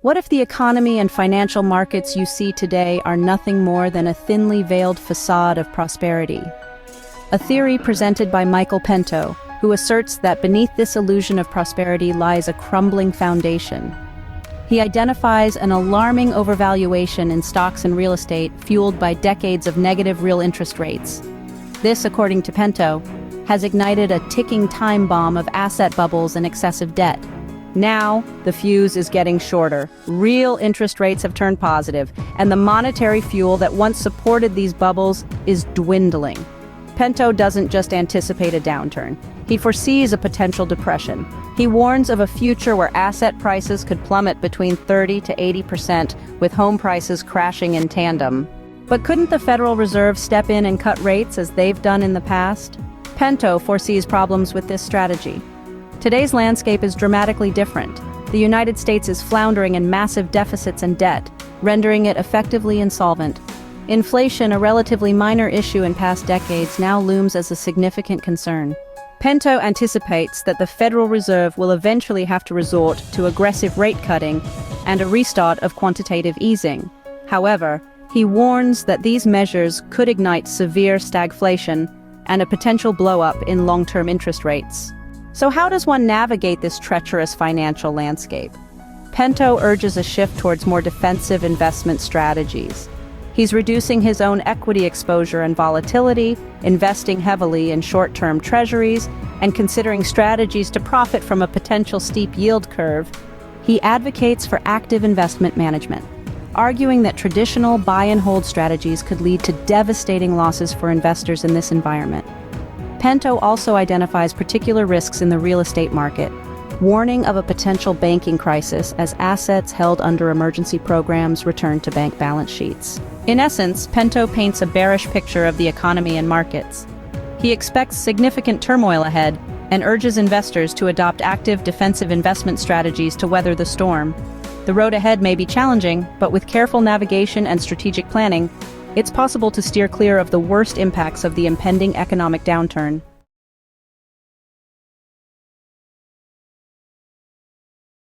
What if the economy and financial markets you see today are nothing more than a thinly veiled facade of prosperity? A theory presented by Pento, who asserts that beneath this illusion of prosperity lies a crumbling foundation. He identifies an alarming overvaluation in stocks and real estate fueled by decades of negative real interest rates. This, according to Pento, has ignited a ticking time bomb of asset bubbles and excessive debt. Now, the fuse is getting shorter. Real interest rates have turned positive, and the monetary fuel that once supported these bubbles is dwindling. Pento doesn't just anticipate a downturn. He foresees a potential depression. He warns of a future where asset prices could plummet between 30 to 80%, with home prices crashing in tandem. But couldn't the Federal Reserve step in and cut rates as they've done in the past? Pento foresees problems with this strategy. Today's landscape is dramatically different. The United States is floundering in massive deficits and debt, rendering it effectively insolvent. Inflation, a relatively minor issue in past decades, now looms as a significant concern. Pento anticipates that the Federal Reserve will eventually have to resort to aggressive rate cutting and a restart of quantitative easing. However, he warns that these measures could ignite severe stagflation and a potential blow-up in long-term interest rates. So how does one navigate this treacherous financial landscape? Pento urges a shift towards more defensive investment strategies. He's reducing his own equity exposure and volatility, investing heavily in short-term treasuries, and considering strategies to profit from a potential steep yield curve. He advocates for active investment management, arguing that traditional buy-and-hold strategies could lead to devastating losses for investors in this environment. Pento also identifies particular risks in the real estate market, warning of a potential banking crisis as assets held under emergency programs return to bank balance sheets. In essence, Pento paints a bearish picture of the economy and markets. He expects significant turmoil ahead and urges investors to adopt active defensive investment strategies to weather the storm. The road ahead may be challenging, but with careful navigation and strategic planning, it's possible to steer clear of the worst impacts of the impending economic downturn.